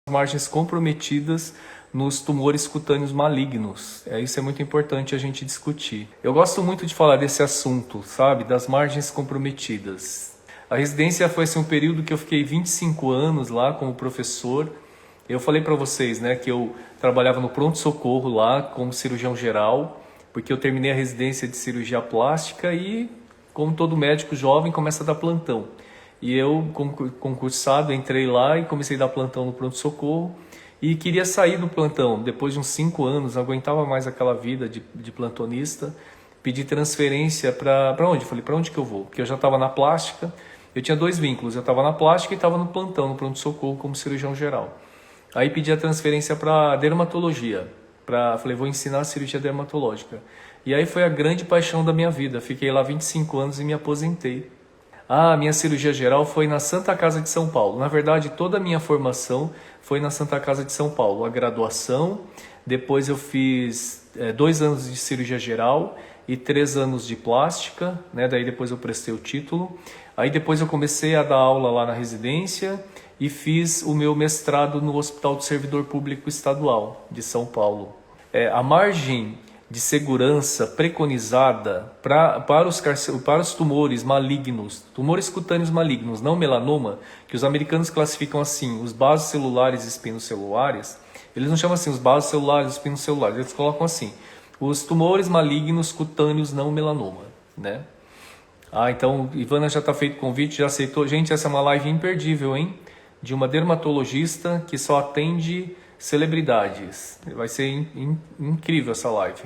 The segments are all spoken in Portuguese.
margens comprometidas nos tumores cutâneos malignos. Isso é muito importante a gente discutir. Eu gosto muito de falar desse assunto, sabe? Das margens comprometidas. A residência foi assim, um período que eu fiquei 25 anos lá como professor. Eu falei para vocês, né, que eu trabalhava no pronto-socorro lá como cirurgião geral, porque eu terminei a residência de cirurgia plástica e, como todo médico jovem, começa a dar plantão. E eu, concursado, entrei lá e comecei a dar plantão no pronto-socorro e queria sair do plantão. Depois de uns 5 anos, não aguentava mais aquela vida de plantonista. Pedi transferência para onde? Falei, para onde que eu vou? Porque eu já estava na plástica, eu tinha 2 vínculos. Eu estava na plástica e estava no plantão, no pronto-socorro como cirurgião geral. Aí pedi a transferência para dermatologia. Falei, vou ensinar a cirurgia dermatológica. E aí foi a grande paixão da minha vida. Fiquei lá 25 anos e me aposentei. A minha cirurgia geral foi na Santa Casa de São Paulo. Na verdade, toda a minha formação foi na Santa Casa de São Paulo. A graduação, depois eu fiz 2 anos de cirurgia geral e 3 anos de plástica, né? Daí depois eu prestei o título. Aí depois eu comecei a dar aula lá na residência e fiz o meu mestrado no Hospital do Servidor Público Estadual de São Paulo. A margem de segurança preconizada para os tumores malignos, tumores cutâneos malignos, não melanoma, que os americanos classificam assim, os basocelulares e espinocelulares, eles não chamam assim os basocelulares e espinocelulares, eles colocam assim, os tumores malignos cutâneos não melanoma, né? Então, Ivana já está feito o convite, já aceitou. Gente, essa é uma live imperdível, hein? De uma dermatologista que só atende celebridades. Vai ser incrível essa live.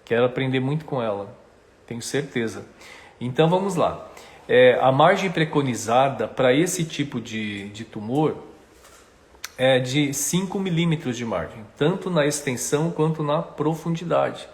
Quero aprender muito com ela, tenho certeza. Então vamos lá. A margem preconizada para esse tipo de tumor é de 5 milímetros de margem, tanto na extensão quanto na profundidade.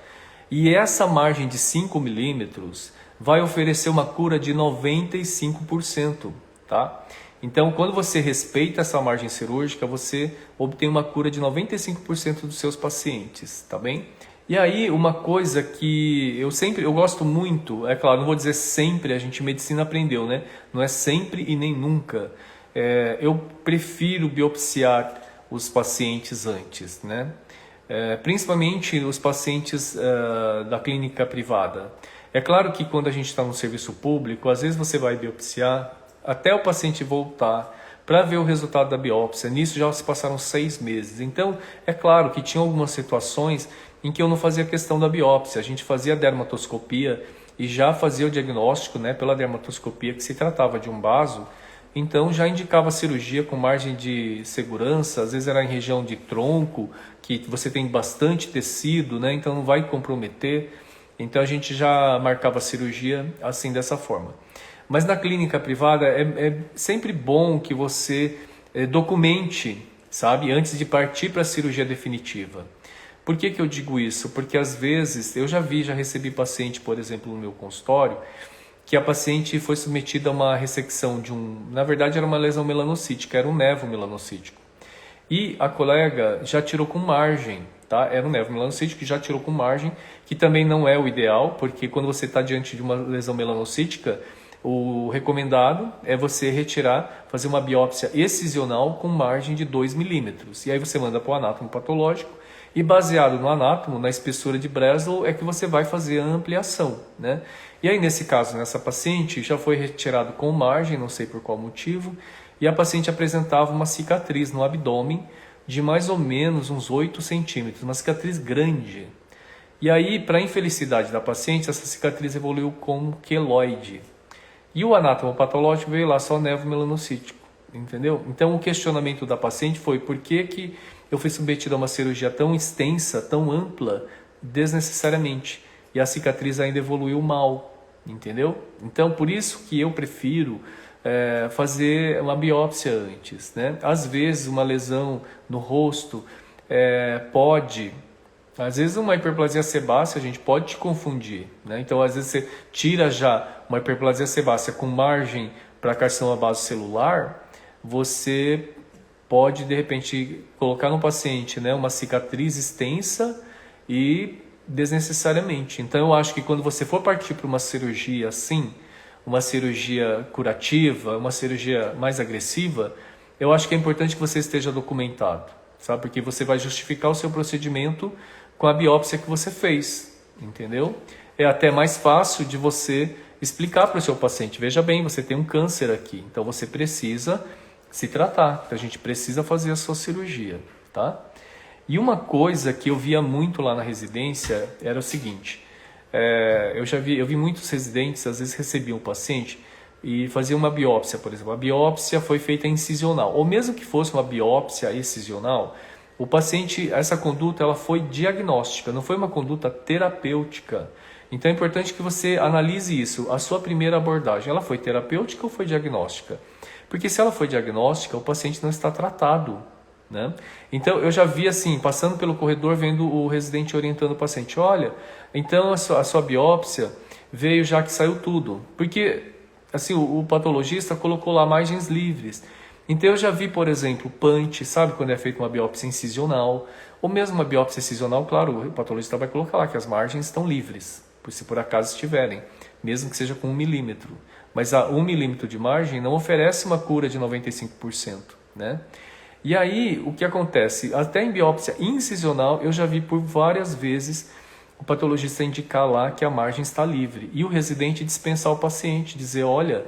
E essa margem de 5 milímetros vai oferecer uma cura de 95%, tá? Então, quando você respeita essa margem cirúrgica, você obtém uma cura de 95% dos seus pacientes, tá bem? E aí, uma coisa que eu gosto muito, é claro, não vou dizer sempre, a gente medicina aprendeu, né? Não é sempre e nem nunca. Eu prefiro biopsiar os pacientes antes, né? Principalmente os pacientes da clínica privada. É claro que quando a gente está no serviço público, às vezes você vai biopsiar até o paciente voltar para ver o resultado da biópsia. Nisso já se passaram 6 meses. Então, é claro que tinha algumas situações em que eu não fazia questão da biópsia. A gente fazia a dermatoscopia e já fazia o diagnóstico, né, pela dermatoscopia que se tratava de um baso. Então, já indicava cirurgia com margem de segurança. Às vezes era em região de tronco, que você tem bastante tecido, né, então não vai comprometer. Então, a gente já marcava a cirurgia assim, dessa forma. Mas na clínica privada é sempre bom que você documente, sabe, antes de partir para a cirurgia definitiva. Por que eu digo isso? Porque às vezes, já recebi paciente, por exemplo, no meu consultório, que a paciente foi submetida a uma ressecção na verdade era uma lesão melanocítica, era um nevo melanocítico. E a colega já tirou com margem, tá? Era um nevo melanocítico que já tirou com margem, que também não é o ideal, porque quando você está diante de uma lesão melanocítica, o recomendado é você fazer uma biópsia excisional com margem de 2 milímetros. E aí você manda para o anátomo patológico e baseado no anátomo, na espessura de Breslow, é que você vai fazer a ampliação, né? E aí nesse caso, nessa paciente, já foi retirado com margem, não sei por qual motivo, e a paciente apresentava uma cicatriz no abdômen de mais ou menos uns 8 centímetros, uma cicatriz grande. E aí, para a infelicidade da paciente, essa cicatriz evoluiu como queloide. E o anátomo patológico veio lá só nevo melanocítico, entendeu? Então o questionamento da paciente foi por que eu fui submetido a uma cirurgia tão extensa, tão ampla, desnecessariamente, e a cicatriz ainda evoluiu mal, entendeu? Então por isso que eu prefiro fazer uma biópsia antes, né? Às vezes uma lesão no rosto pode... Às vezes uma hiperplasia sebácea a gente pode te confundir, né? Então às vezes você tira já uma hiperplasia sebácea com margem para carcinoma basocelular, você pode de repente colocar no paciente, né, uma cicatriz extensa e desnecessariamente. Então eu acho que quando você for partir para uma cirurgia assim, uma cirurgia curativa, uma cirurgia mais agressiva, eu acho que é importante que você esteja documentado, sabe? Porque você vai justificar o seu procedimento com a biópsia que você fez, entendeu? É até mais fácil de você explicar para o seu paciente, veja bem, você tem um câncer aqui, então você precisa se tratar, então a gente precisa fazer a sua cirurgia, tá? E uma coisa que eu via muito lá na residência era o seguinte, eu vi muitos residentes, às vezes recebiam um paciente e faziam uma biópsia, por exemplo, a biópsia foi feita incisional, ou mesmo que fosse uma biópsia excisional, o paciente, essa conduta ela foi diagnóstica, não foi uma conduta terapêutica. Então é importante que você analise isso, a sua primeira abordagem, ela foi terapêutica ou foi diagnóstica? Porque se ela foi diagnóstica, o paciente não está tratado, né? Então eu já vi assim, passando pelo corredor, vendo o residente orientando o paciente, olha, então a sua biópsia veio já que saiu tudo, porque assim, o patologista colocou lá margens livres. Então eu já vi, por exemplo, punch, sabe quando é feita uma biópsia incisional, ou mesmo uma biópsia incisional, claro, o patologista vai colocar lá que as margens estão livres, se por acaso estiverem, mesmo que seja com 1 milímetro. Mas a 1 milímetro de margem não oferece uma cura de 95%, né? E aí, o que acontece? Até em biópsia incisional, eu já vi por várias vezes o patologista indicar lá que a margem está livre. E o residente dispensar o paciente, dizer, olha,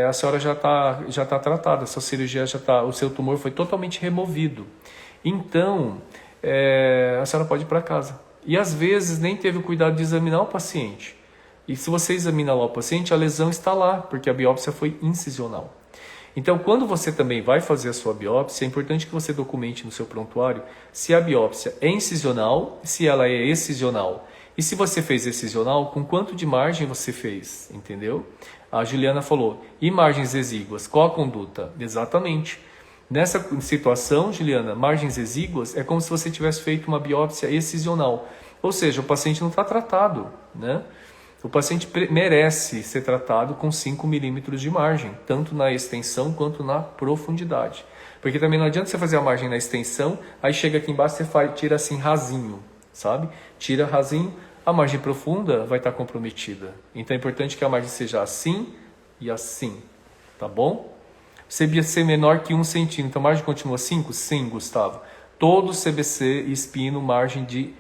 a senhora já tá tratada, a sua cirurgia já está, o seu tumor foi totalmente removido. Então, a senhora pode ir para casa. E às vezes nem teve o cuidado de examinar o paciente. E se você examinar lá o paciente, a lesão está lá, porque a biópsia foi incisional. Então, quando você também vai fazer a sua biópsia, é importante que você documente no seu prontuário se a biópsia é incisional, se ela é excisional. E se você fez excisional, com quanto de margem você fez, entendeu? A Juliana falou, e margens exíguas, qual a conduta? Exatamente. Nessa situação, Juliana, margens exíguas é como se você tivesse feito uma biópsia excisional. Ou seja, o paciente não está tratado, né? O paciente merece ser tratado com 5 milímetros de margem, tanto na extensão quanto na profundidade. Porque também não adianta você fazer a margem na extensão, aí chega aqui embaixo e você tira assim rasinho, sabe? Tira rasinho, a margem profunda vai estar comprometida. Então é importante que a margem seja assim e assim, tá bom? CBC menor que 1 centímetro, a margem continua 5? Sim, Gustavo. Todo CBC e espino, margem de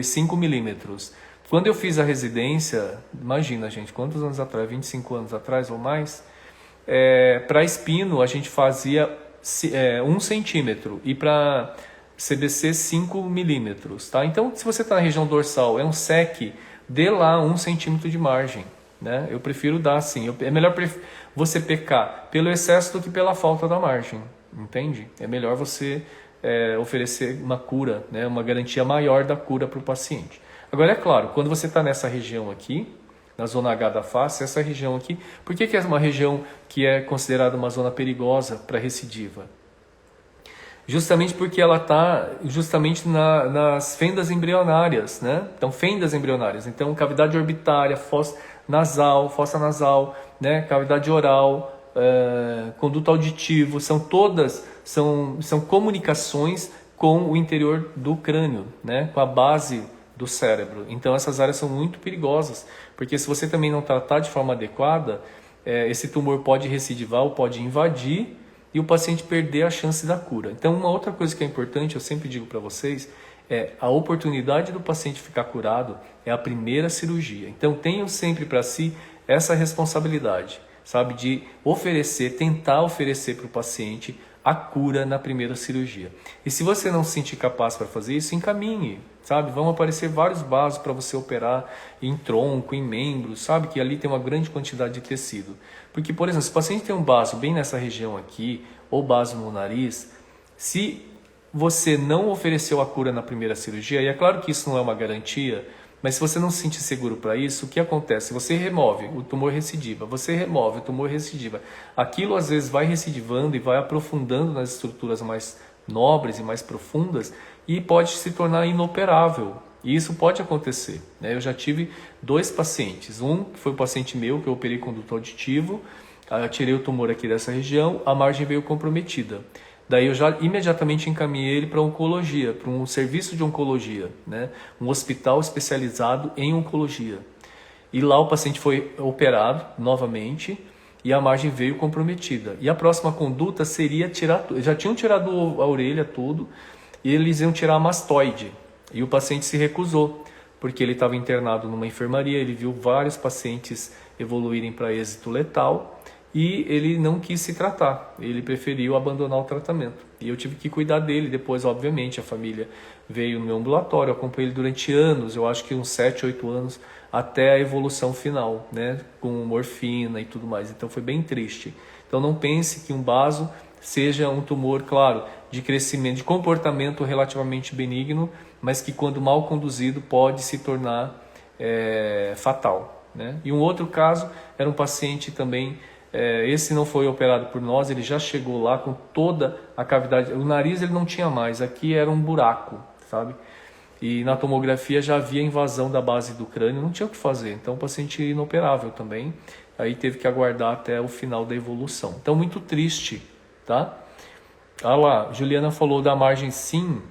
5 milímetros. Quando eu fiz a residência, imagina gente, quantos anos atrás? 25 anos atrás ou mais? Para espino a gente fazia 1 centímetro e para CBC 5 milímetros. Tá? Então se você está na região dorsal, é um SEC, dê lá 1 centímetro de margem. Né? Eu prefiro dar assim, é melhor você pecar pelo excesso do que pela falta da margem, entende? É melhor você oferecer uma cura, né? Uma garantia maior da cura para o paciente. Agora, é claro, quando você está nessa região aqui, na zona H da face, essa região aqui, por que é uma região que é considerada uma zona perigosa para recidiva? Justamente porque ela está justamente nas fendas embrionárias, né? Então, fendas embrionárias. Então, cavidade orbitária, fossa nasal, né? Cavidade oral, conduto auditivo, são comunicações com o interior do crânio, né? Com a base do cérebro. Então essas áreas são muito perigosas, porque se você também não tratar de forma adequada, esse tumor pode recidivar ou pode invadir e o paciente perder a chance da cura. Então uma outra coisa que é importante, eu sempre digo para vocês, a oportunidade do paciente ficar curado é a primeira cirurgia. Então tenham sempre para si essa responsabilidade, sabe, de tentar oferecer para o paciente a cura na primeira cirurgia. E se você não se sentir capaz para fazer isso, encaminhe, sabe? Vão aparecer vários vasos para você operar em tronco, em membros, sabe? Que ali tem uma grande quantidade de tecido. Porque, por exemplo, se o paciente tem um vaso bem nessa região aqui, ou vaso no nariz, se você não ofereceu a cura na primeira cirurgia, e é claro que isso não é uma garantia, mas se você não se sentir seguro para isso, o que acontece? Você remove, o tumor recidiva, você remove, o tumor recidiva. Aquilo às vezes vai recidivando e vai aprofundando nas estruturas mais nobres e mais profundas e pode se tornar inoperável. E isso pode acontecer, né? Eu já tive 2 pacientes, um que foi um paciente meu, que eu operei conduto auditivo, eu tirei o tumor aqui dessa região, a margem veio comprometida. Daí eu já imediatamente encaminhei ele para oncologia, para um serviço de oncologia, né? Um hospital especializado em oncologia. E lá o paciente foi operado novamente e a margem veio comprometida. E a próxima conduta seria tirar, já tinham tirado a orelha, tudo, e eles iam tirar a mastoide. E o paciente se recusou, porque ele estava internado numa enfermaria, ele viu vários pacientes evoluírem para êxito letal, e ele não quis se tratar, ele preferiu abandonar o tratamento. E eu tive que cuidar dele depois, obviamente, a família veio no meu ambulatório, eu acompanhei ele durante anos, eu acho que uns 7, 8 anos, até a evolução final, né, com morfina e tudo mais. Então foi bem triste. Então não pense que um baso seja um tumor, claro, de crescimento, de comportamento relativamente benigno, mas que quando mal conduzido pode se tornar fatal, né? E um outro caso era um paciente também, esse não foi operado por nós, ele já chegou lá com toda a cavidade, o nariz ele não tinha mais, aqui era um buraco, sabe? E na tomografia já havia invasão da base do crânio, não tinha o que fazer, então o paciente inoperável também, aí teve que aguardar até o final da evolução. Então muito triste, tá? Ah lá, Juliana falou da margem sim.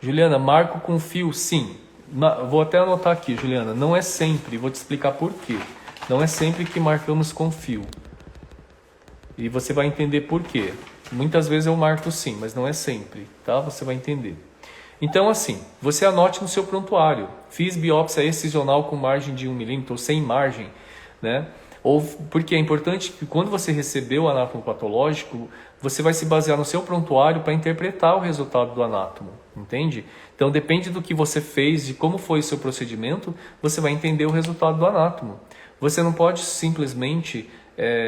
Juliana, marco com fio sim. Vou até anotar aqui, Juliana, não é sempre, vou te explicar por quê. Não é sempre que marcamos com fio. E você vai entender por quê. Muitas vezes eu marco sim, mas não é sempre, tá? Você vai entender. Então assim, você anote no seu prontuário. Fiz biópsia excisional com margem de 1 milímetro ou sem margem, né? Ou porque é importante que quando você receber o anátomo patológico, você vai se basear no seu prontuário para interpretar o resultado do anátomo, entende? Então depende do que você fez, de como foi o seu procedimento, você vai entender o resultado do anátomo. Você não pode simplesmente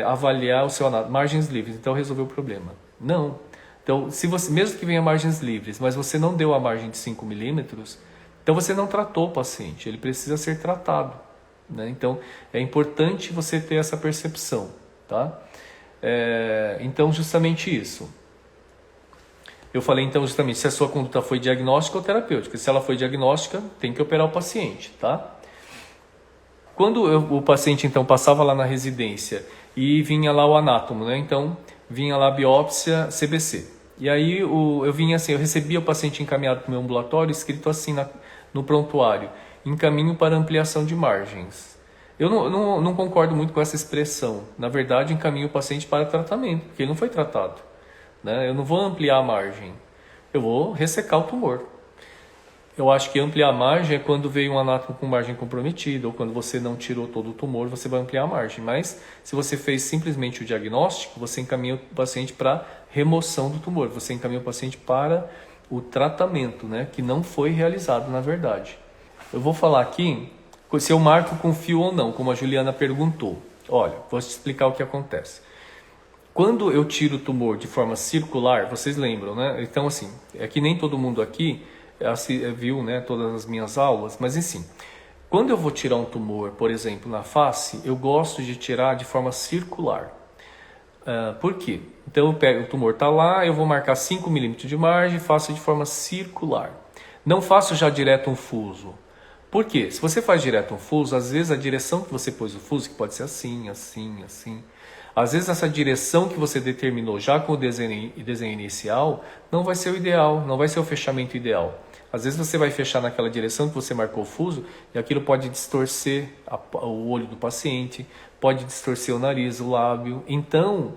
avaliar o seu anátomo, margens livres, então resolveu o problema. Não. Então, se você, mesmo que venha margens livres, mas você não deu a margem de 5 milímetros, então você não tratou o paciente, ele precisa ser tratado, né? Então, é importante você ter essa percepção, tá? Então, justamente isso. Eu falei, então, justamente, se a sua conduta foi diagnóstica ou terapêutica. Se ela foi diagnóstica, tem que operar o paciente, tá? Quando o paciente, então, passava lá na residência e vinha lá o anátomo, né? Então, vinha lá a biópsia CBC. E aí, eu vinha assim, eu recebia o paciente encaminhado para o meu ambulatório, escrito assim no prontuário, encaminho para ampliação de margens. Eu não concordo muito com essa expressão. Na verdade, encaminho o paciente para tratamento, porque ele não foi tratado, né? Eu não vou ampliar a margem, eu vou ressecar o tumor. Eu acho que ampliar a margem é quando veio um anátomo com margem comprometida, ou quando você não tirou todo o tumor, você vai ampliar a margem. Mas se você fez simplesmente o diagnóstico, você encaminha o paciente para remoção do tumor, você encaminha o paciente para o tratamento, né, que não foi realizado na verdade. Eu vou falar aqui se eu marco com fio ou não, como a Juliana perguntou. Olha, vou te explicar o que acontece. Quando eu tiro o tumor de forma circular, vocês lembram, né? Então assim, é que nem todo mundo aqui viu, né, todas as minhas aulas, mas assim, quando eu vou tirar um tumor, por exemplo, na face, eu gosto de tirar de forma circular. Por quê? Então eu pego, o tumor está lá, eu vou marcar 5 milímetros de margem e faço de forma circular. Não faço já direto um fuso. Por quê? Se você faz direto um fuso, às vezes a direção que você pôs o fuso, que pode ser assim, assim, assim, às vezes essa direção que você determinou já com o desenho inicial não vai ser o ideal, não vai ser o fechamento ideal. Às vezes você vai fechar naquela direção que você marcou o fuso e aquilo pode distorcer o olho do paciente, pode distorcer o nariz, o lábio. Então,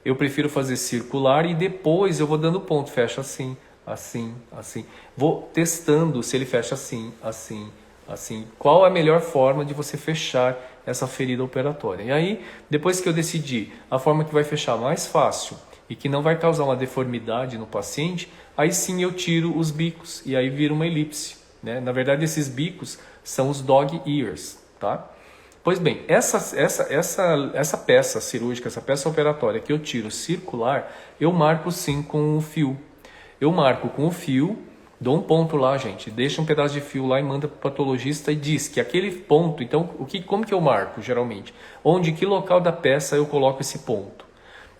eu prefiro fazer circular e depois eu vou dando ponto, fecha assim, assim, assim. Vou testando se ele fecha assim, assim, assim. Qual é a melhor forma de você fechar essa ferida operatória? E aí, depois que eu decidi a forma que vai fechar mais fácil e que não vai causar uma deformidade no paciente, aí sim eu tiro os bicos e aí vira uma elipse, né? Na verdade, esses bicos são os dog ears, tá? Pois bem, essa peça cirúrgica, essa peça operatória que eu tiro circular, eu marco sim com o fio. Eu marco com o fio, dou um ponto lá, gente, deixa um pedaço de fio lá e manda para o patologista e diz que aquele ponto, então, como que eu marco geralmente? Que local da peça eu coloco esse ponto?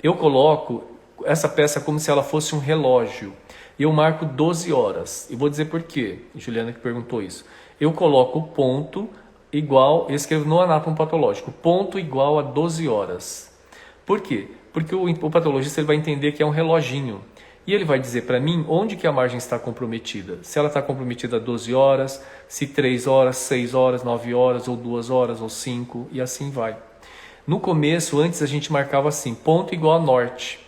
Eu coloco essa peça como se ela fosse um relógio. E eu marco 12 horas. E vou dizer por quê, Juliana que perguntou isso. Eu coloco o ponto igual, eu escrevo no anátomo patológico, ponto igual a 12 horas. Por quê? Porque o patologista ele vai entender que é um reloginho. E ele vai dizer para mim onde que a margem está comprometida. Se ela está comprometida a 12 horas, se 3 horas, 6 horas, 9 horas, ou 2 horas, ou 5, e assim vai. No começo, antes a gente marcava assim, ponto igual a norte.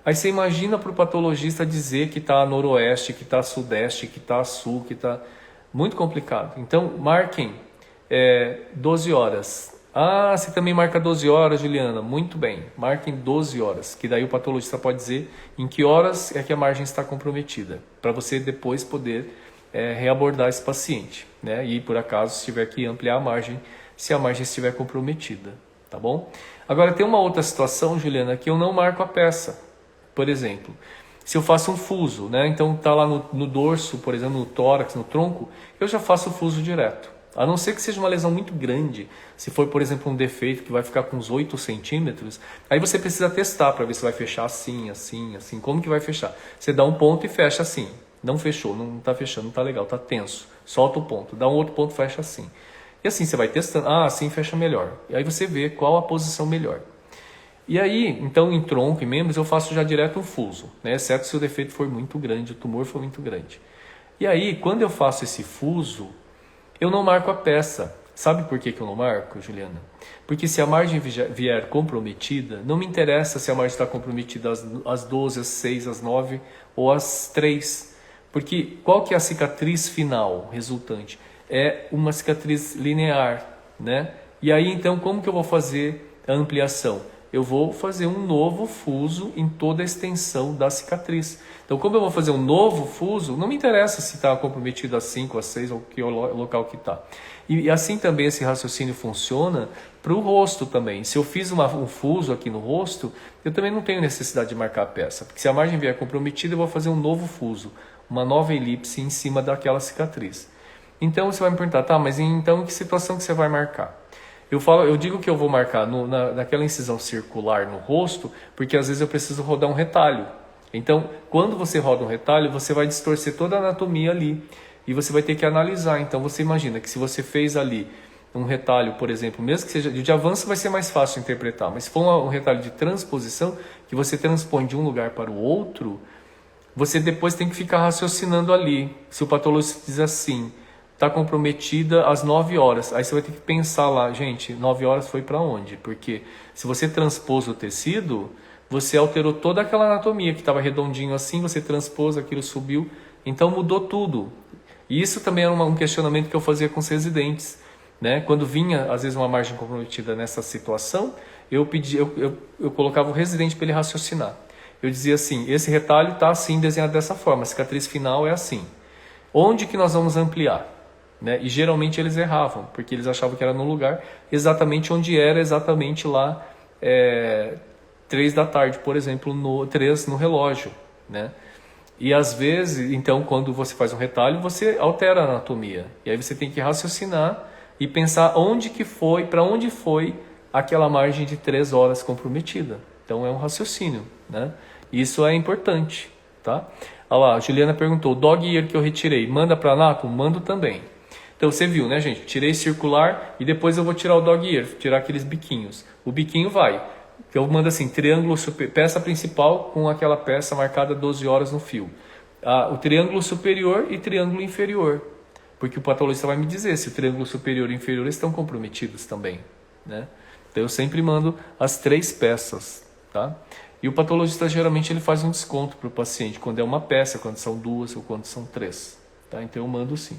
Aí você imagina para o patologista dizer que está a noroeste, que está a sudeste, que está a sul, que está... Muito complicado. Então, marquem 12 horas. Ah, você também marca 12 horas, Juliana. Muito bem, marquem 12 horas, que daí o patologista pode dizer em que horas é que a margem está comprometida, para você depois poder reabordar esse paciente, né? E por acaso, se tiver que ampliar a margem, se a margem estiver comprometida, tá bom? Agora, tem uma outra situação, Juliana, que eu não marco a peça. Por exemplo, se eu faço um fuso, né? Então está lá no dorso, por exemplo, no tórax, no tronco, eu já faço o fuso direto. A não ser que seja uma lesão muito grande, se for, por exemplo, um defeito que vai ficar com uns 8 centímetros, aí você precisa testar para ver se vai fechar assim, assim, assim. Como que vai fechar? Você dá um ponto e fecha assim. Não fechou, não está fechando, não está legal, está tenso. Solta o ponto, dá um outro ponto, fecha assim. E assim você vai testando, assim fecha melhor. E aí você vê qual a posição melhor. E aí, então, em tronco e membros, eu faço já direto um fuso, né? Exceto se o defeito for muito grande, o tumor for muito grande. E aí, quando eu faço esse fuso, eu não marco a peça. Sabe por que eu não marco, Juliana? Porque se a margem vier comprometida, não me interessa se a margem está comprometida às 12, às 6, às 9 ou às 3. Porque qual que é a cicatriz final resultante? É uma cicatriz linear, né? E aí, então, como que eu vou fazer a ampliação? Eu vou fazer um novo fuso em toda a extensão da cicatriz. Então, como eu vou fazer um novo fuso, não me interessa se está comprometido a 5, a 6 ou que local que está. E assim também esse raciocínio funciona para o rosto também. Se eu fiz um fuso aqui no rosto, eu também não tenho necessidade de marcar a peça. Porque se a margem vier comprometida, eu vou fazer um novo fuso, uma nova elipse em cima daquela cicatriz. Então, você vai me perguntar, tá, mas então em que situação que você vai marcar? Eu digo que eu vou marcar naquela incisão circular no rosto, porque às vezes eu preciso rodar um retalho. Então, quando você roda um retalho, você vai distorcer toda a anatomia ali. E você vai ter que analisar. Então, você imagina que se você fez ali um retalho, por exemplo, mesmo que seja de avanço, vai ser mais fácil de interpretar. Mas se for um retalho de transposição, que você transpõe de um lugar para o outro, você depois tem que ficar raciocinando ali. Se o patologista diz assim... está comprometida às 9 horas. Aí você vai ter que pensar lá, gente, 9 horas foi para onde? Porque se você transpôs o tecido, você alterou toda aquela anatomia que estava redondinho assim, você transpôs, aquilo subiu, então mudou tudo. E isso também era um questionamento que eu fazia com os residentes, né? Quando vinha, às vezes, uma margem comprometida nessa situação, eu colocava o residente para ele raciocinar. Eu dizia assim, esse retalho está assim, desenhado dessa forma, a cicatriz final é assim. Onde que nós vamos ampliar? Né? E geralmente eles erravam, porque eles achavam que era no lugar exatamente onde era, exatamente lá 3 da tarde, por exemplo, 3 no relógio. Né? E às vezes, então, quando você faz um retalho, você altera a anatomia. E aí você tem que raciocinar e pensar onde que foi, para onde foi aquela margem de 3 horas comprometida. Então é um raciocínio. Né? Isso é importante. Tá? Olha lá, a Juliana perguntou, o dog ear que eu retirei, manda para anato? Mando também. Então você viu, né, gente? Tirei circular e depois eu vou tirar o dog ear, tirar aqueles biquinhos. O biquinho vai. Eu mando assim, triângulo peça principal com aquela peça marcada 12 horas no fio. O triângulo superior e triângulo inferior. Porque o patologista vai me dizer se o triângulo superior e inferior estão comprometidos também. Né? Então eu sempre mando as 3 peças. Tá? E o patologista geralmente ele faz um desconto para o paciente quando é uma peça, quando são 2 ou quando são 3. Tá? Então eu mando sim.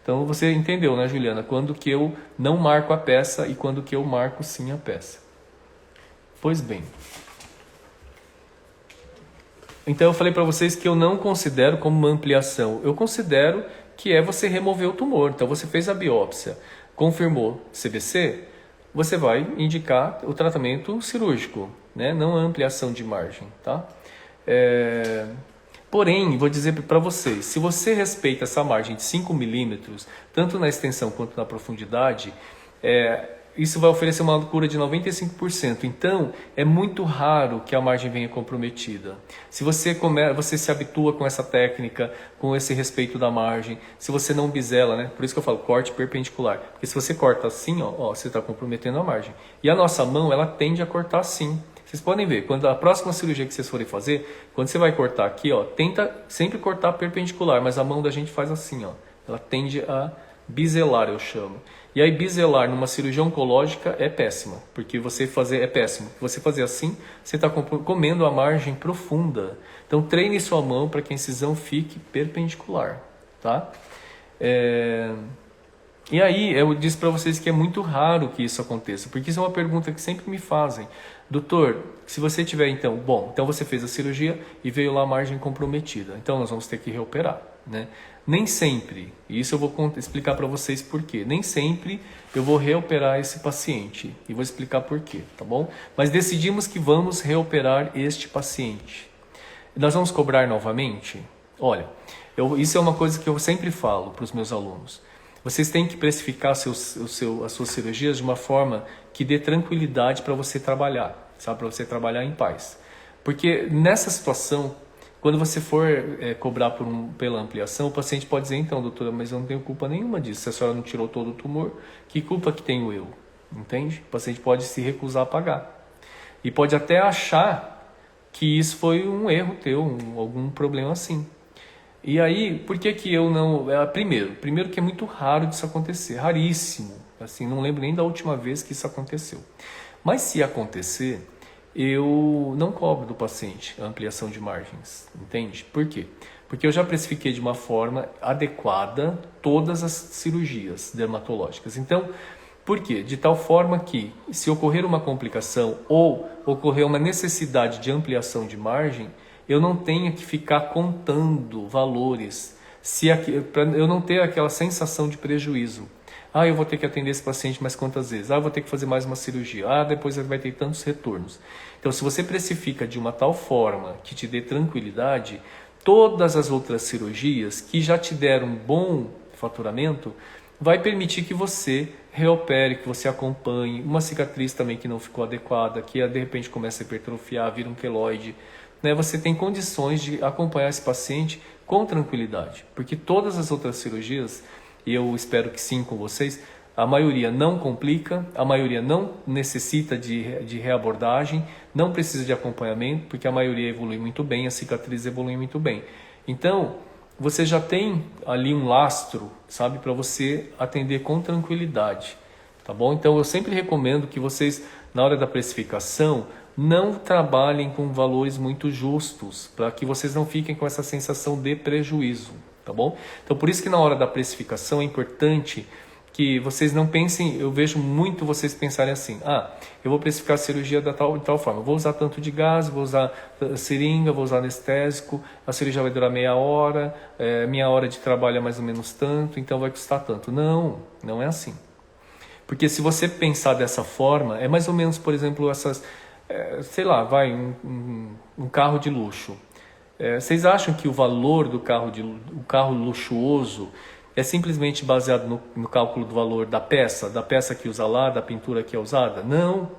Então você entendeu, né, Juliana? Quando que eu não marco a peça e quando que eu marco sim a peça. Pois bem. Então eu falei para vocês que eu não considero como uma ampliação. Eu considero que é você remover o tumor. Então você fez a biópsia, confirmou CVC, você vai indicar o tratamento cirúrgico, né? Não a ampliação de margem, tá? Porém, vou dizer para vocês, se você respeita essa margem de 5 milímetros, tanto na extensão quanto na profundidade, isso vai oferecer uma cura de 95%. Então, é muito raro que a margem venha comprometida. Se você se habitua com essa técnica, com esse respeito da margem, se você não bisela, né? Por isso que eu falo corte perpendicular. Porque se você corta assim, ó, você está comprometendo a margem. E a nossa mão, ela tende a cortar assim. Vocês podem ver, quando a próxima cirurgia que vocês forem fazer, quando você vai cortar aqui, ó, tenta sempre cortar perpendicular, mas a mão da gente faz assim, ó. Ela tende a biselar, eu chamo. E aí biselar numa cirurgia oncológica é péssima, porque você fazer é péssimo. Você fazer assim, você está comendo a margem profunda. Então treine sua mão para que a incisão fique perpendicular, tá? E aí eu disse para vocês que é muito raro que isso aconteça, porque isso é uma pergunta que sempre me fazem. Doutor, se você tiver então você fez a cirurgia e veio lá a margem comprometida, então nós vamos ter que reoperar, né? Nem sempre, e isso eu vou explicar para vocês por quê. Nem sempre eu vou reoperar esse paciente e vou explicar por quê, tá bom? Mas decidimos que vamos reoperar este paciente. Nós vamos cobrar novamente? Olha, isso é uma coisa que eu sempre falo para os meus alunos. Vocês têm que precificar as suas cirurgias de uma forma que dê tranquilidade para você trabalhar, sabe? Para você trabalhar em paz. Porque nessa situação, quando você for cobrar pela ampliação, o paciente pode dizer, então, doutora, mas eu não tenho culpa nenhuma disso. Se a senhora não tirou todo o tumor, que culpa que tenho eu? Entende? O paciente pode se recusar a pagar. E pode até achar que isso foi um erro teu, algum problema assim. E aí, por que que eu não... Primeiro que é muito raro disso acontecer, raríssimo. Assim, não lembro nem da última vez que isso aconteceu. Mas se acontecer, eu não cobro do paciente a ampliação de margens, entende? Por quê? Porque eu já precifiquei de uma forma adequada todas as cirurgias dermatológicas. Então, por quê? De tal forma que, se ocorrer uma complicação ou ocorrer uma necessidade de ampliação de margem, eu não tenha que ficar contando valores, para eu não ter aquela sensação de prejuízo. Eu vou ter que atender esse paciente mais quantas vezes? Eu vou ter que fazer mais uma cirurgia. Depois vai ter tantos retornos. Então, se você precifica de uma tal forma que te dê tranquilidade, todas as outras cirurgias que já te deram um bom faturamento, vai permitir que você reopere, que você acompanhe. Uma cicatriz também que não ficou adequada, que de repente começa a hipertrofiar, vira um queloide. Você tem condições de acompanhar esse paciente com tranquilidade, porque todas as outras cirurgias, e eu espero que sim com vocês, a maioria não complica, a maioria não necessita de reabordagem, não precisa de acompanhamento, porque a maioria evolui muito bem, a cicatriz evolui muito bem. Então, você já tem ali um lastro, sabe, para você atender com tranquilidade, tá bom? Então, eu sempre recomendo que vocês, na hora da precificação, não trabalhem com valores muito justos, para que vocês não fiquem com essa sensação de prejuízo, tá bom? Então, por isso que na hora da precificação é importante que vocês não pensem, eu vejo muito vocês pensarem assim, eu vou precificar a cirurgia de tal forma, vou usar tanto de gás, vou usar seringa, vou usar anestésico, a cirurgia vai durar meia hora, minha hora de trabalho é mais ou menos tanto, então vai custar tanto. Não, não é assim. Porque se você pensar dessa forma, é mais ou menos, por exemplo, essas... sei lá, um carro de luxo. Vocês acham que o valor do carro luxuoso é simplesmente baseado no cálculo do valor da peça que usa lá, da pintura que é usada? Não.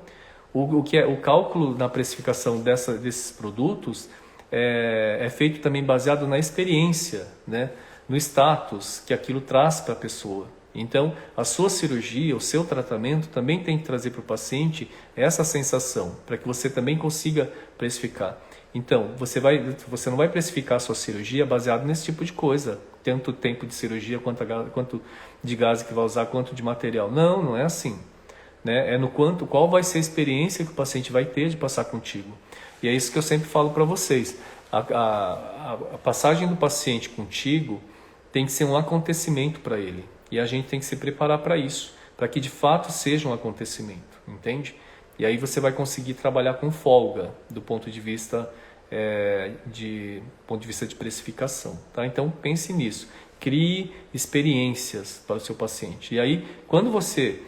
O cálculo na precificação desses produtos é feito também baseado na experiência, né? No status que aquilo traz para a pessoa. Então, a sua cirurgia, o seu tratamento também tem que trazer para o paciente essa sensação, para que você também consiga precificar. Então, você não vai precificar a sua cirurgia baseado nesse tipo de coisa, tanto tempo de cirurgia, quanto de gás que vai usar, quanto de material. Não, não é assim. Né? É qual vai ser a experiência que o paciente vai ter de passar contigo. E é isso que eu sempre falo para vocês. A passagem do paciente contigo tem que ser um acontecimento para ele. E a gente tem que se preparar para isso, para que de fato seja um acontecimento, entende? E aí você vai conseguir trabalhar com folga do ponto de vista de precificação, tá? Então pense nisso, crie experiências para o seu paciente. E aí quando você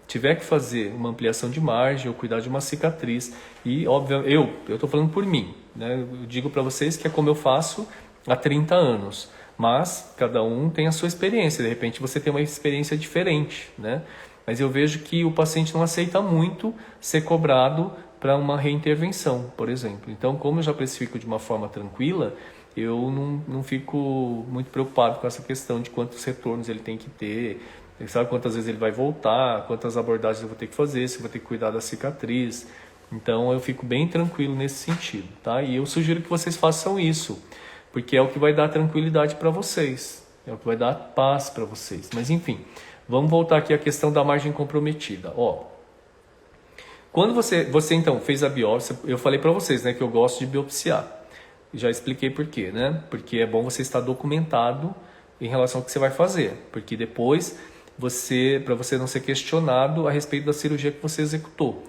tiver que fazer uma ampliação de margem ou cuidar de uma cicatriz, e óbvio, eu estou falando por mim, né? Eu digo para vocês que é como eu faço há 30 anos. Mas cada um tem a sua experiência, de repente você tem uma experiência diferente, né? Mas eu vejo que o paciente não aceita muito ser cobrado para uma reintervenção, por exemplo. Então, como eu já precifico de uma forma tranquila, eu não fico muito preocupado com essa questão de quantos retornos ele tem que ter, sabe quantas vezes ele vai voltar, quantas abordagens eu vou ter que fazer, se eu vou ter que cuidar da cicatriz. Então, eu fico bem tranquilo nesse sentido, tá? E eu sugiro que vocês façam isso, porque é o que vai dar tranquilidade para vocês, é o que vai dar paz para vocês. Mas enfim, Vamos voltar aqui à questão da margem comprometida. Ó, quando você então fez a biópsia, eu falei para vocês, né, que eu gosto de biopsiar. Já expliquei por quê, né? Porque é bom você estar documentado em relação ao que você vai fazer, porque depois para você não ser questionado a respeito da cirurgia que você executou.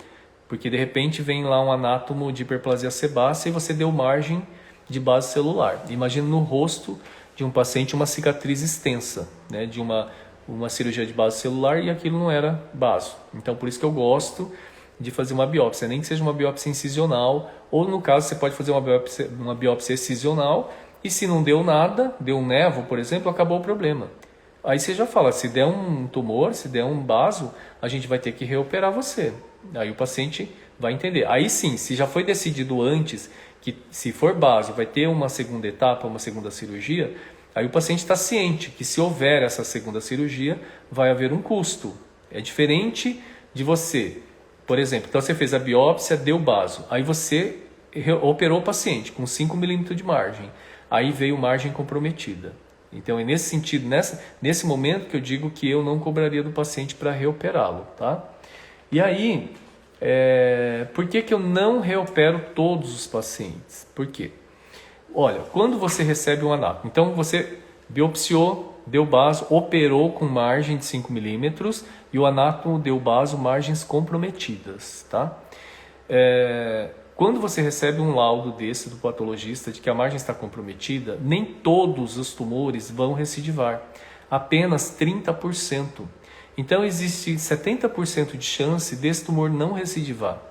Porque de repente vem lá um anátomo de hiperplasia sebácea e você deu margem de base celular. Imagina no rosto de um paciente uma cicatriz extensa, né, de uma cirurgia de base celular, e aquilo não era baso. Então por isso que eu gosto de fazer uma biópsia, nem que seja uma biópsia incisional, ou no caso você pode fazer uma biópsia excisional, e se não deu nada, deu um nevo, por exemplo, acabou o problema. Aí você já fala, se der um tumor, se der um baso, a gente vai ter que reoperar você. Aí o paciente vai entender. Aí sim, se já foi decidido antes que se for baso vai ter uma segunda etapa, uma segunda cirurgia, aí o paciente está ciente que se houver essa segunda cirurgia, vai haver um custo. É diferente de você, por exemplo, então você fez a biópsia, deu baso, aí você operou o paciente com 5 milímetros de margem, aí veio margem comprometida. Então é nesse sentido, nesse momento que eu digo que eu não cobraria do paciente para reoperá-lo, tá? E aí, por que eu não reopero todos os pacientes? Por quê? Olha, quando você recebe um anátomo, então você biopsiou, deu baso, operou com margem de 5 milímetros e o anátomo deu baso, margens comprometidas, tá? Quando você recebe um laudo desse do patologista de que a margem está comprometida, nem todos os tumores vão recidivar, apenas 30%. Então existe 70% de chance desse tumor não recidivar.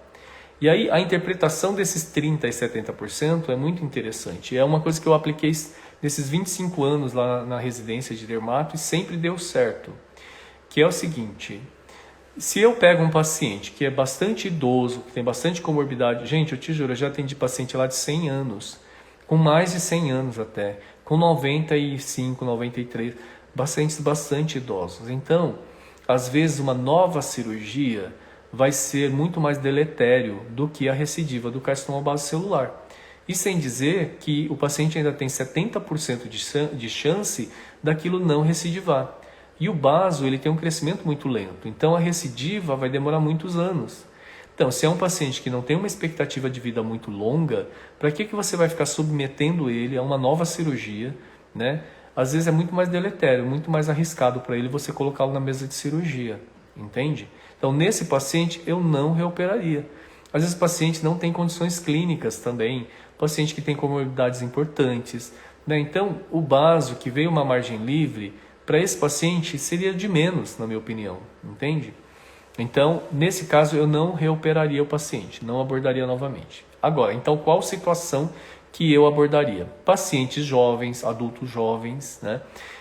E aí a interpretação desses 30% e 70% é muito interessante. É uma coisa que eu apliquei nesses 25 anos lá na residência de dermato e sempre deu certo. Que é o seguinte: se eu pego um paciente que é bastante idoso, que tem bastante comorbidade, gente, eu te juro, eu já atendi paciente lá de 100 anos, com mais de 100 anos até, com 95, 93, pacientes bastante idosos. Então, às vezes uma nova cirurgia vai ser muito mais deletério do que a recidiva do carcinoma base celular. E sem dizer que o paciente ainda tem 70% de chance daquilo não recidivar. E o baso ele tem um crescimento muito lento, então a recidiva vai demorar muitos anos. Então, se é um paciente que não tem uma expectativa de vida muito longa, para que você vai ficar submetendo ele a uma nova cirurgia, né? Às vezes é muito mais deletério, muito mais arriscado para ele você colocá-lo na mesa de cirurgia, entende? Então, nesse paciente eu não reoperaria. Às vezes o paciente não tem condições clínicas também, paciente que tem comorbidades importantes, né? Então, o baso que veio uma margem livre, para esse paciente seria de menos, na minha opinião, entende? Então, nesse caso, eu não reoperaria o paciente, não abordaria novamente. Agora, então, qual situação que eu abordaria? Pacientes jovens, adultos jovens, né?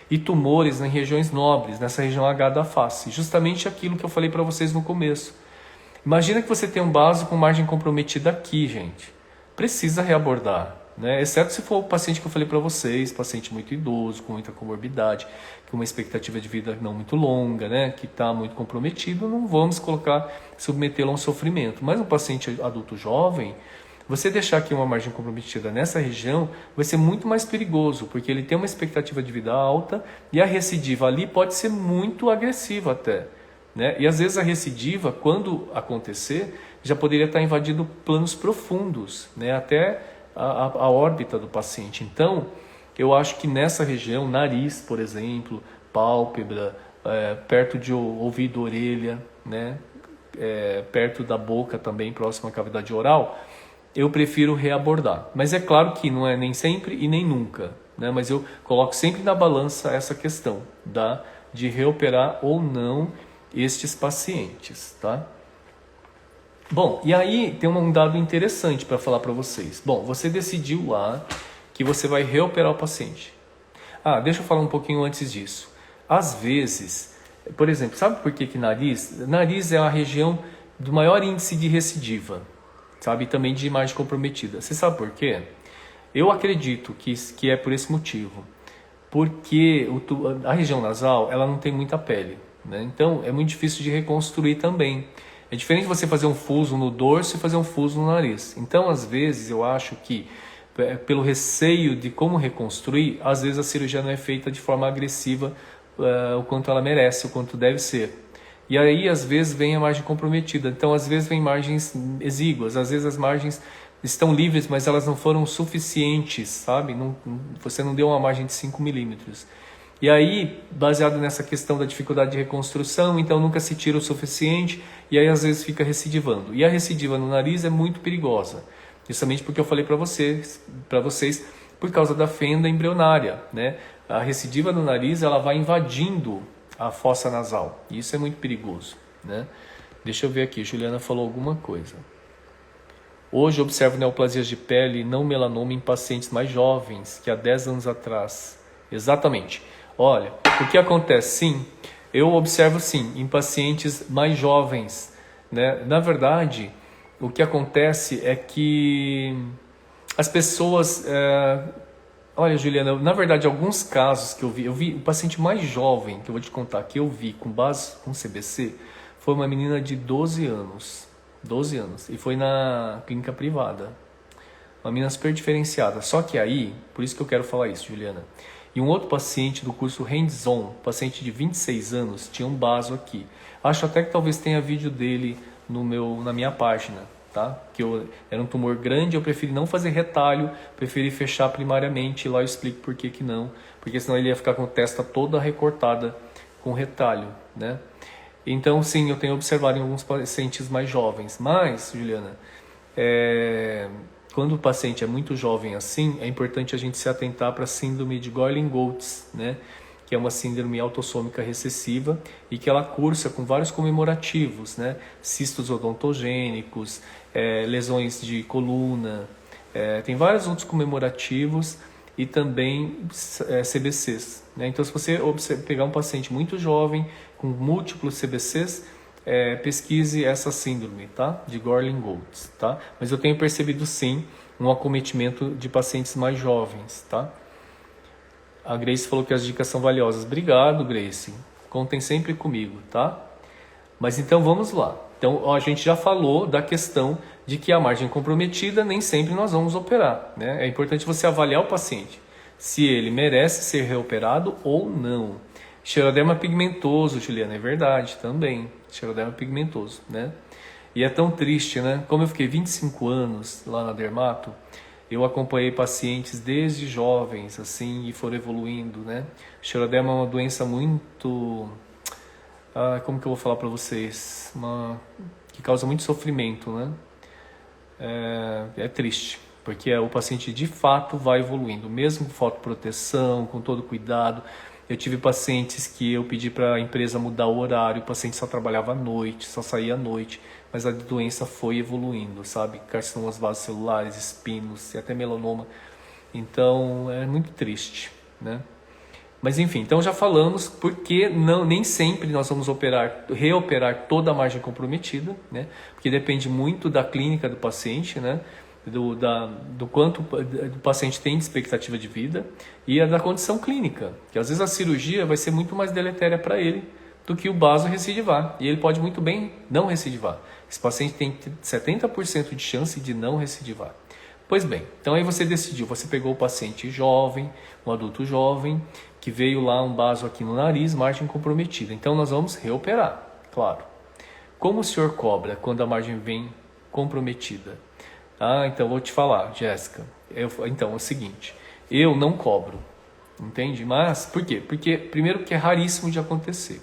E tumores em regiões nobres, nessa região H da face, justamente aquilo que eu falei para vocês no começo. Imagina que você tem um baso com margem comprometida aqui, gente. Precisa reabordar, né? Exceto se for o paciente que eu falei para vocês, paciente muito idoso, com muita comorbidade, com uma expectativa de vida não muito longa, né? Que está muito comprometido, não vamos submetê-lo a um sofrimento. Mas um paciente adulto jovem, você deixar aqui uma margem comprometida nessa região vai ser muito mais perigoso, porque ele tem uma expectativa de vida alta e a recidiva ali pode ser muito agressiva até, né? E às vezes a recidiva, quando acontecer, já poderia estar invadindo planos profundos, né? Até a órbita do paciente. Então, eu acho que nessa região, nariz, por exemplo, pálpebra, perto de ouvido, orelha, né? Perto da boca também, próximo à cavidade oral, eu prefiro reabordar. Mas é claro que não é nem sempre e nem nunca, né? Mas eu coloco sempre na balança essa questão de reoperar ou não estes pacientes, tá? Bom, e aí tem um dado interessante para falar para vocês. Bom, você decidiu lá que você vai reoperar o paciente. Deixa eu falar um pouquinho antes disso. Às vezes, por exemplo, sabe por que nariz? Nariz é a região do maior índice de recidiva, sabe? E também de imagem comprometida. Você sabe por quê? Eu acredito que é por esse motivo. Porque a região nasal, ela não tem muita pele, né? Então, é muito difícil de reconstruir também. É diferente você fazer um fuso no dorso e fazer um fuso no nariz. Então, às vezes, eu acho que, pelo receio de como reconstruir, às vezes a cirurgia não é feita de forma agressiva o quanto ela merece, o quanto deve ser. E aí, às vezes, vem a margem comprometida. Então, às vezes, vem margens exíguas. Às vezes, as margens estão livres, mas elas não foram suficientes, sabe? Você não deu uma margem de 5 milímetros. E aí, baseado nessa questão da dificuldade de reconstrução, então nunca se tira o suficiente e aí, às vezes, fica recidivando. E a recidiva no nariz é muito perigosa. Justamente porque eu falei para vocês, por causa da fenda embrionária, né? A recidiva no nariz, ela vai invadindo a fossa nasal. E isso é muito perigoso, né? Deixa eu ver aqui, Juliana falou alguma coisa. Hoje observo neoplasias de pele não melanoma em pacientes mais jovens que há 10 anos atrás. Exatamente. Olha, o que acontece? Sim, eu observo sim, em pacientes mais jovens, né? Na verdade, o que acontece é que as pessoas... Olha, Juliana, na verdade, alguns casos que eu vi o paciente mais jovem, que eu vou te contar, que eu vi com base com CBC, foi uma menina de 12 anos. 12 anos. E foi na clínica privada. Uma menina super diferenciada. Só que aí, por isso que eu quero falar isso, Juliana. E um outro paciente do curso Hands-On, paciente de 26 anos, tinha um baso aqui. Acho até que talvez tenha vídeo dele na minha página. Tá? Era um tumor grande, eu preferi não fazer retalho, preferi fechar primariamente, e lá eu explico por que não, porque senão ele ia ficar com a testa toda recortada com retalho, né? Então sim, eu tenho observado em alguns pacientes mais jovens, mas, Juliana, quando o paciente é muito jovem assim, é importante a gente se atentar para a síndrome de Gorlin-Goltz, né? Que é uma síndrome autossômica recessiva e que ela cursa com vários comemorativos, né? Cistos odontogênicos, lesões de coluna, tem vários outros comemorativos e também CBCs, né? Então, se você pegar um paciente muito jovem com múltiplos CBCs, pesquise essa síndrome, tá? De Gorlin-Goltz, tá? Mas eu tenho percebido sim um acometimento de pacientes mais jovens, tá? A Grace falou que as dicas são valiosas. Obrigado, Grace. Contem sempre comigo, tá? Mas então vamos lá. Então a gente já falou da questão de que a margem comprometida nem sempre nós vamos operar, né? É importante você avaliar o paciente, se ele merece ser reoperado ou não. Xeroderma pigmentoso, Juliana, é verdade também. Xeroderma pigmentoso, né? E é tão triste, né? Como eu fiquei 25 anos lá na Dermato, eu acompanhei pacientes desde jovens, assim, e foram evoluindo, né? Xeroderma é uma doença muito... como que eu vou falar para vocês? Que causa muito sofrimento, né? É triste, porque o paciente de fato vai evoluindo, mesmo com fotoproteção, com todo cuidado. Eu tive pacientes que eu pedi para a empresa mudar o horário, o paciente só trabalhava à noite, só saía à noite, mas a doença foi evoluindo, sabe? Carcinomas vasocelulares, espinos e até melanoma. Então, é muito triste, né? Mas enfim, então já falamos porque nem sempre nós vamos reoperar toda a margem comprometida, né? Porque depende muito da clínica do paciente, né? Do quanto o paciente tem de expectativa de vida e da condição clínica, que às vezes a cirurgia vai ser muito mais deletéria para ele do que o baso recidivar, e ele pode muito bem não recidivar. Esse paciente tem 70% de chance de não recidivar. Pois bem, então aí você decidiu, você pegou o paciente jovem, um adulto jovem, que veio lá um baso aqui no nariz, margem comprometida. Então nós vamos reoperar, claro. Como o senhor cobra quando a margem vem comprometida? Então vou te falar, Jéssica. Então é o seguinte, eu não cobro, entende? Mas por quê? Porque primeiro que é raríssimo de acontecer.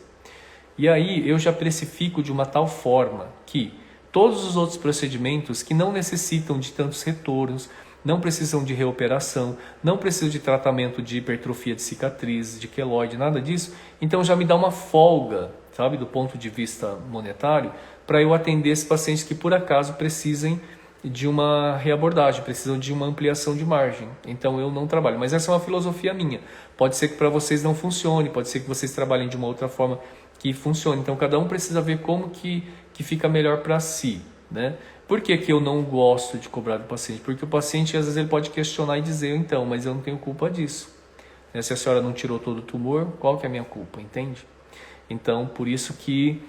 E aí eu já precifico de uma tal forma que todos os outros procedimentos que não necessitam de tantos retornos, não precisam de reoperação, não precisam de tratamento de hipertrofia de cicatriz, de queloide, nada disso, então já me dá uma folga, sabe, do ponto de vista monetário, para eu atender esses pacientes que por acaso precisem de uma reabordagem, precisam de uma ampliação de margem. Então eu não trabalho, mas essa é uma filosofia minha. Pode ser que para vocês não funcione, pode ser que vocês trabalhem de uma outra forma que funcione. Então cada um precisa ver como que fica melhor para si, né? Por que eu não gosto de cobrar do paciente? Porque o paciente às vezes ele pode questionar e dizer, então, mas eu não tenho culpa disso. Se a senhora não tirou todo o tumor, qual que é a minha culpa, entende? Então por isso que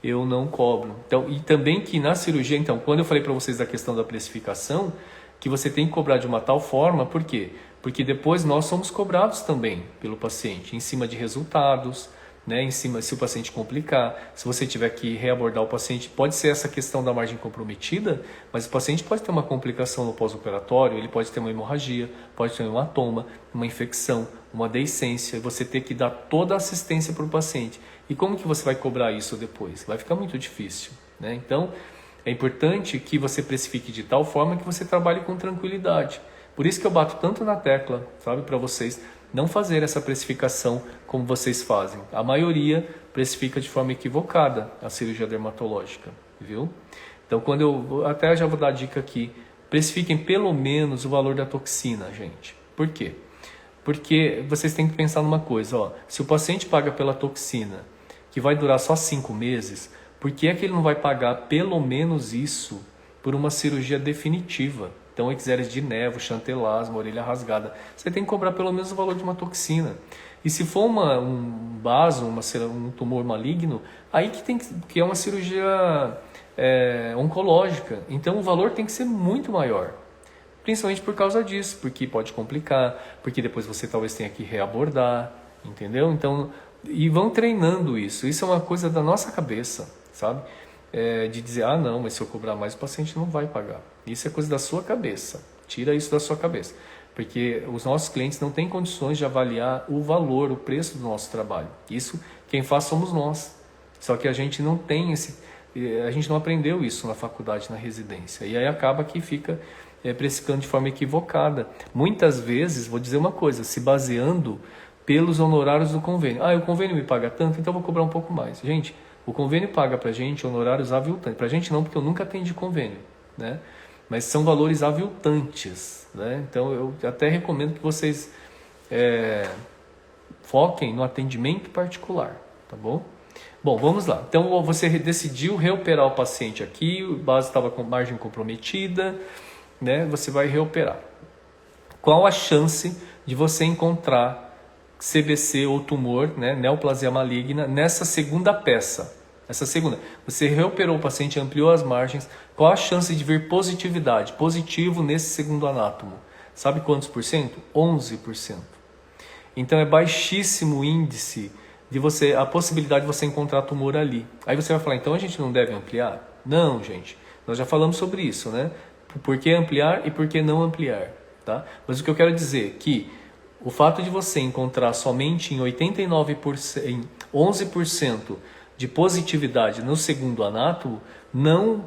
eu não cobro. Então, e também que na cirurgia, então, quando eu falei para vocês da questão da precificação, que você tem que cobrar de uma tal forma, por quê? Porque depois nós somos cobrados também pelo paciente, em cima de resultados, né? Em cima, se o paciente complicar, se você tiver que reabordar o paciente, pode ser essa questão da margem comprometida, mas o paciente pode ter uma complicação no pós-operatório, ele pode ter uma hemorragia, pode ter um hematoma, uma infecção, uma deiscência, e você ter que dar toda a assistência para o paciente. E como que você vai cobrar isso depois? Vai ficar muito difícil, né? Então, é importante que você precifique de tal forma que você trabalhe com tranquilidade. Por isso que eu bato tanto na tecla, sabe, para vocês não fazer essa precificação como vocês fazem. A maioria precifica de forma equivocada a cirurgia dermatológica, viu? Então, até já vou dar a dica aqui, precifiquem pelo menos o valor da toxina, gente. Por quê? Porque vocês têm que pensar numa coisa, ó, se o paciente paga pela toxina, que vai durar só 5 meses, por que é que ele não vai pagar pelo menos isso por uma cirurgia definitiva? Então, exéreas de névoa, chantelasma, orelha rasgada, você tem que cobrar pelo menos o valor de uma toxina. E se for um baso, um tumor maligno, aí que é uma cirurgia oncológica. Então, o valor tem que ser muito maior. Principalmente por causa disso, porque pode complicar, porque depois você talvez tenha que reabordar, entendeu? Então, e vão treinando isso. Isso é uma coisa da nossa cabeça, sabe? De dizer, não, mas se eu cobrar mais o paciente não vai pagar. Isso é coisa da sua cabeça. Tira isso da sua cabeça. Porque os nossos clientes não têm condições de avaliar o valor, o preço do nosso trabalho. Isso quem faz somos nós. Só que a gente não tem a gente não aprendeu isso na faculdade, na residência. E aí acaba que fica precificando de forma equivocada. Muitas vezes, vou dizer uma coisa, se baseando pelos honorários do convênio. O convênio me paga tanto, então eu vou cobrar um pouco mais. Gente, o convênio paga pra gente honorários aviltantes. Pra gente não, porque eu nunca atendi convênio, né? Mas são valores aviltantes, né? Então eu até recomendo que vocês foquem no atendimento particular, tá bom? Bom, vamos lá. Então você decidiu reoperar o paciente aqui, o base estava com margem comprometida, né? Você vai reoperar. Qual a chance de você encontrar CBC ou tumor, né, neoplasia maligna, nessa segunda peça? Essa segunda, você reoperou o paciente, ampliou as margens, qual a chance de vir positividade, positivo nesse segundo anátomo? Sabe quantos por cento? 11%. Então é baixíssimo o índice de a possibilidade de você encontrar tumor ali. Aí você vai falar, então a gente não deve ampliar? Não, gente, nós já falamos sobre isso, né? Por que ampliar e por que não ampliar, tá? Mas o que eu quero dizer é que o fato de você encontrar somente em 89%, em 11% de positividade no segundo anátomo não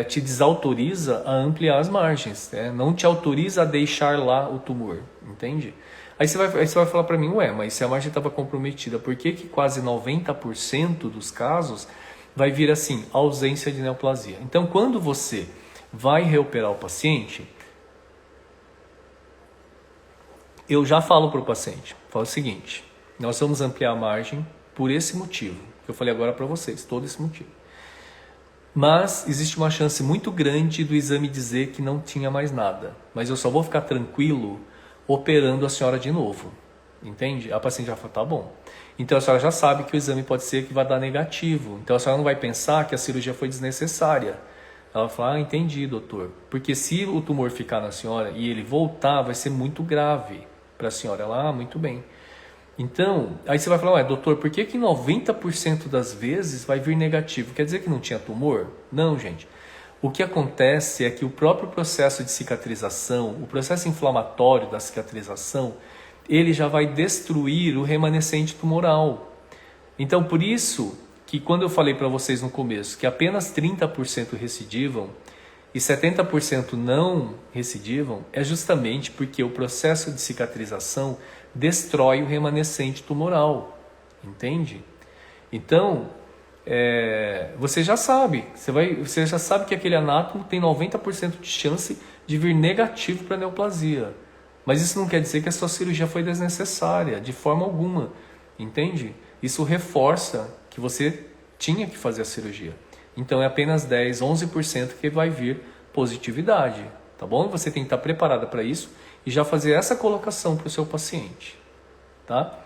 te desautoriza a ampliar as margens, né? Não te autoriza a deixar lá o tumor, entende? Aí você vai falar para mim, mas se a margem estava comprometida, por que quase 90% dos casos vai vir assim, ausência de neoplasia? Então, quando você vai reoperar o paciente, eu já falo para o paciente, falo o seguinte, nós vamos ampliar a margem por esse motivo, que eu falei agora para vocês, todo esse motivo. Mas existe uma chance muito grande do exame dizer que não tinha mais nada, mas eu só vou ficar tranquilo operando a senhora de novo, entende? A paciente já fala, tá bom. Então a senhora já sabe que o exame pode ser que vai dar negativo, então a senhora não vai pensar que a cirurgia foi desnecessária. Ela fala, entendi, doutor, porque se o tumor ficar na senhora e ele voltar, vai ser muito grave para a senhora. Ela, muito bem. Então, aí você vai falar, doutor, por que 90% das vezes vai vir negativo? Quer dizer que não tinha tumor? Não, gente. O que acontece é que o próprio processo de cicatrização, o processo inflamatório da cicatrização, ele já vai destruir o remanescente tumoral. Então, por isso que quando eu falei para vocês no começo que apenas 30% recidivam e 70% não recidivam, é justamente porque o processo de cicatrização destrói o remanescente tumoral, entende? Então, você já sabe, você já sabe que aquele anátomo tem 90% de chance de vir negativo para neoplasia. Mas isso não quer dizer que a sua cirurgia foi desnecessária, de forma alguma, entende? Isso reforça que você tinha que fazer a cirurgia. Então é apenas 10, 11% que vai vir positividade, tá bom? Você tem que estar preparada para isso e já fazer essa colocação para o seu paciente, tá?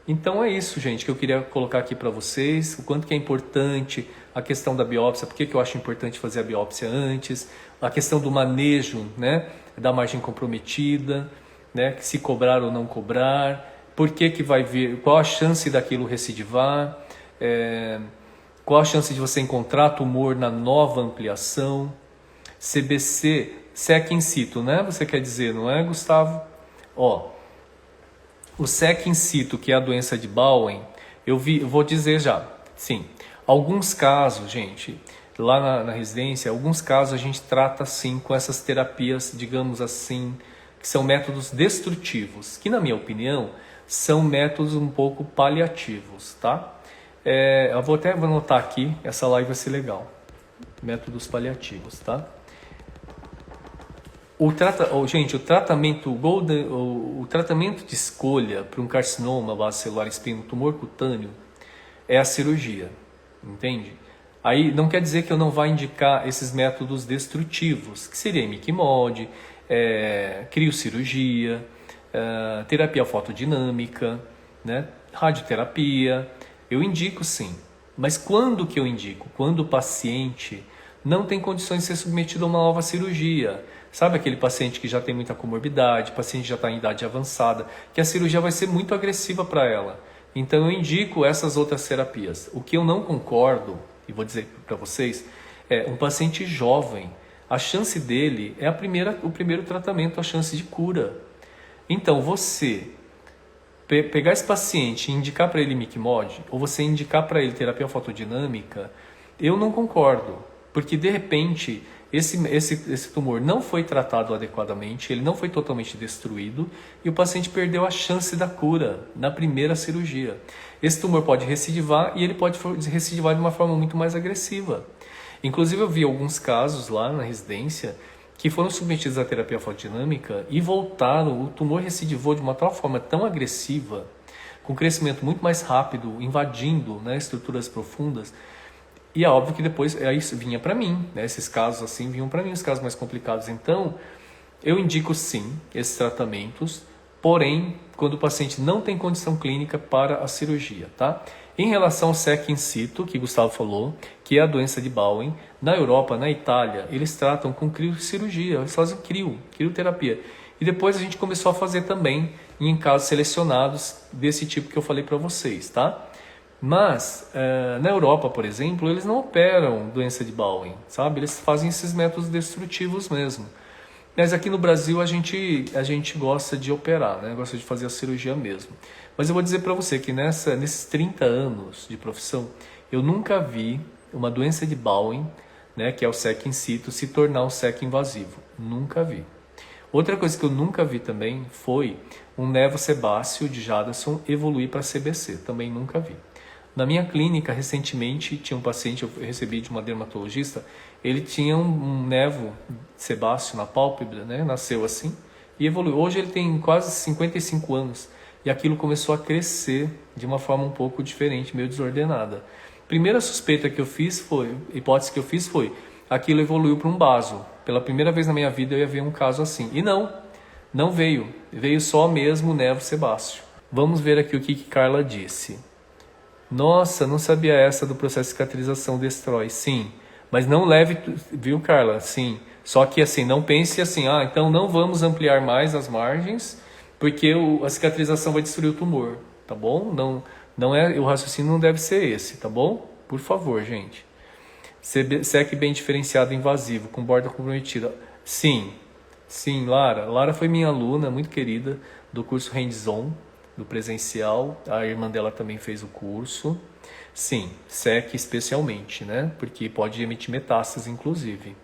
Então é isso, gente, que eu queria colocar aqui para vocês, o quanto que é importante a questão da biópsia, por que eu acho importante fazer a biópsia antes, a questão do manejo, né, da margem comprometida, né? Se cobrar ou não cobrar, por que vai vir, qual a chance daquilo recidivar, qual a chance de você encontrar tumor na nova ampliação, CBC, SEC in situ, né? Você quer dizer, não é, Gustavo? Ó, o SEC in situ, que é a doença de Bowen, eu vou dizer já, sim. Alguns casos, gente, lá na residência, alguns casos a gente trata sim com essas terapias, digamos assim, que são métodos destrutivos, que na minha opinião são métodos um pouco paliativos, tá? Eu vou anotar aqui, essa live vai ser legal. Métodos paliativos, tá? Gente, o tratamento de escolha para um carcinoma base celular espino, tumor cutâneo, é a cirurgia, entende? Aí não quer dizer que eu não vá indicar esses métodos destrutivos, que seria MIC-MOD, criocirurgia, terapia fotodinâmica, né? Radioterapia. Eu indico sim, mas quando que eu indico? Quando o paciente não tem condições de ser submetido a uma nova cirurgia. Sabe aquele paciente que já tem muita comorbidade, paciente que já está em idade avançada, que a cirurgia vai ser muito agressiva para ela. Então eu indico essas outras terapias. O que eu não concordo, e vou dizer para vocês, é um paciente jovem. A chance dele é o primeiro tratamento, a chance de cura. Então você pegar esse paciente e indicar para ele MIC-MOD, ou você indicar para ele terapia fotodinâmica, eu não concordo. Porque de repente esse tumor não foi tratado adequadamente, ele não foi totalmente destruído e o paciente perdeu a chance da cura na primeira cirurgia. Esse tumor pode recidivar e ele pode recidivar de uma forma muito mais agressiva. Inclusive eu vi alguns casos lá na residência que foram submetidos à terapia fotodinâmica e voltaram, o tumor recidivou de uma tal forma tão agressiva, com crescimento muito mais rápido, invadindo, né, estruturas profundas. E é óbvio que depois isso vinha para mim, né? Esses casos assim vinham para mim, os casos mais complicados. Então, eu indico sim esses tratamentos, porém, quando o paciente não tem condição clínica para a cirurgia, tá? Em relação ao SEC in situ, que Gustavo falou, que é a doença de Bowen, na Europa, na Itália, eles tratam com criocirurgia, eles fazem crioterapia. E depois a gente começou a fazer também em casos selecionados desse tipo que eu falei para vocês, tá? Mas, na Europa, por exemplo, eles não operam doença de Bowen, sabe? Eles fazem esses métodos destrutivos mesmo. Mas aqui no Brasil a gente gosta de operar, né? Gosta de fazer a cirurgia mesmo. Mas eu vou dizer para você que nesses 30 anos de profissão, eu nunca vi uma doença de Bowen, né, que é o SEC in situ, se tornar um SEC invasivo. Nunca vi. Outra coisa que eu nunca vi também foi um nevo sebáceo de Jadasson evoluir para CBC. Também nunca vi. Na minha clínica, recentemente, tinha um paciente, eu recebi de uma dermatologista, ele tinha um nevo sebáceo na pálpebra, né? Nasceu assim e evoluiu. Hoje ele tem quase 55 anos e aquilo começou a crescer de uma forma um pouco diferente, meio desordenada. Primeira suspeita que eu fiz hipótese que eu fiz foi, aquilo evoluiu para um baso. Pela primeira vez na minha vida eu ia ver um caso assim. E não veio. Veio só mesmo o nevo sebáceo. Vamos ver aqui o que Carla disse. Nossa, não sabia essa do processo de cicatrização destrói. Sim, mas não leve, viu, Carla? Sim, só que assim, não pense assim, então não vamos ampliar mais as margens, porque a cicatrização vai destruir o tumor, tá bom? Não é, o raciocínio não deve ser esse, tá bom? Por favor, gente. SEC bem diferenciado invasivo, com borda comprometida. Sim, Lara. Lara foi minha aluna, muito querida, do curso Hands-On, do presencial, a irmã dela também fez o curso. Sim, SEC especialmente, né? Porque pode emitir metástase, inclusive.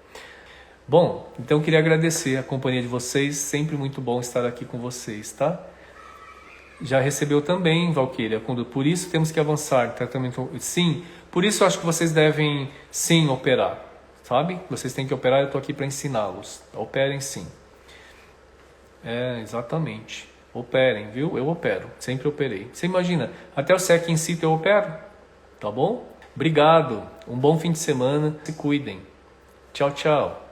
Bom, então queria agradecer a companhia de vocês, sempre muito bom estar aqui com vocês, tá? Já recebeu também, Valquíria, por isso temos que avançar, tratamento... Sim, por isso eu acho que vocês devem, sim, operar, sabe? Vocês têm que operar, eu estou aqui para ensiná-los. Operem sim. Exatamente. Operem, viu? Eu opero, sempre operei. Você imagina, até o SEC in situ eu opero, tá bom? Obrigado, um bom fim de semana, se cuidem. Tchau, tchau.